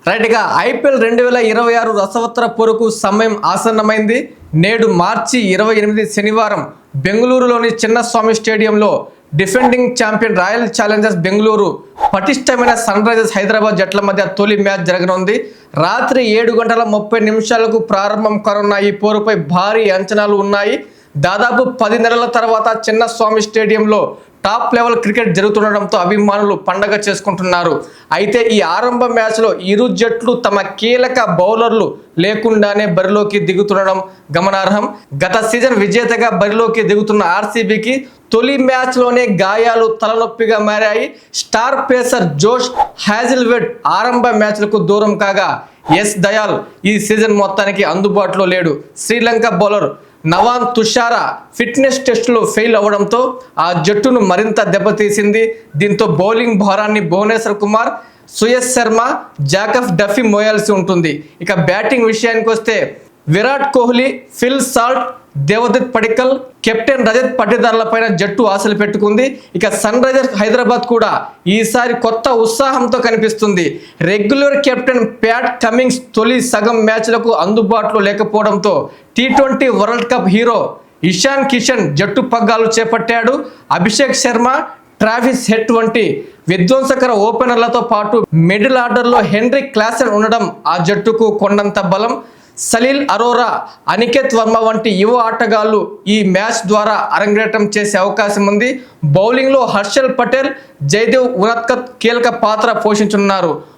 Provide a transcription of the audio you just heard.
Right గా IPL 2026 రసవత్తర పోరుకు సమయం ఆసన్నమైంది. నేడు మార్చి 28 శనివారం బెంగళూరులోని చిన్నస్వామి స్టేడియంలో defending champion royal Challengers Bengaluru పటిష్టమైన సన్ రైజర్స్ హైదరాబాద్ జట్ల మధ్య తొలి మ్యాచ్ జరగనుంది. రాత్రి 7:30 ప్రారంభం కానున్న ఈ పోరుపై భారీ అంచనాలు ఉన్నాయి. దాదాపు 10 నెలల తర్వాత చిన్నస్వామి స్టేడియంలో టాప్ లెవెల్ క్రికెట్ జరుగుతుండడంతో అభిమానులు పండగ చేసుకుంటున్నారు. అయితే ఈ ఆరంభ మ్యాచ్లో ఇరు జట్లు తమ కీలక బౌలర్లు లేకుండానే బరిలోకి దిగుతుండడం గమనార్హం. గత సీజన్ విజేతగా బరిలోకి దిగుతున్న ఆర్సీబీకి తొలి మ్యాచ్లోనే గాయాలు తలనొప్పిగా మారాయి. స్టార్ పేసర్ జోష్ హ్యాజిల్వుడ్ ఆరంభ మ్యాచ్లకు దూరం కాగా ఎస్ దయాల్ ఈ సీజన్ మొత్తానికి అందుబాటులో లేడు. శ్రీలంక బౌలర్ నవాన్ తుషారా ఫిట్నెస్ టెస్టులో ఫెయిల్ అవ్వడంతో ఆ జట్టును మరింత దెబ్బతీసింది. దీంతో బౌలింగ్ భారాన్ని భువనేశ్వర్ కుమార్, సుయశ్ శర్మ, జాకబ్ డఫీ మోయాల్సి ఉంటుంది. ఇక బ్యాటింగ్ విషయానికి వస్తే Virat Kohli, Phil Salt, Devdutt Padikkal, captain Rajat పటిదార్లపైన జట్టు ఆశలు పెట్టుకుంది. ఇక సన్ రైజర్స్ హైదరాబాద్ కూడా ఈసారి కొత్త ఉత్సాహంతో కనిపిస్తుంది. రెగ్యులర్ కెప్టెన్ ప్యాట్ కమిన్స్ తొలి సగం మ్యాచ్లకు అందుబాటులో లేకపోవడంతో T20 world cup hero Ishan Kishan జట్టు పగ్గాలు చేపట్టాడు. అభిషేక్ శర్మ, ట్రావిస్ హెడ్ వంటి విధ్వంసకర ఓపెనర్లతో పాటు మిడిల్ ఆర్డర్లో హెన్రీ క్లాసెన్ ఉండడం ఆ జట్టుకు కొండంత బలం. సలీల్ అరోరా, అనికేత్ వర్మ వంటి యువ ఆటగాళ్లు ఈ మ్యాచ్ ద్వారా అరంగేట్రం చేసే అవకాశం ఉంది. బౌలింగ్లో హర్షల్ పటేల్, జయదేవ్ ఉనత్కత్ కీలక పాత్ర పోషించనున్నారు.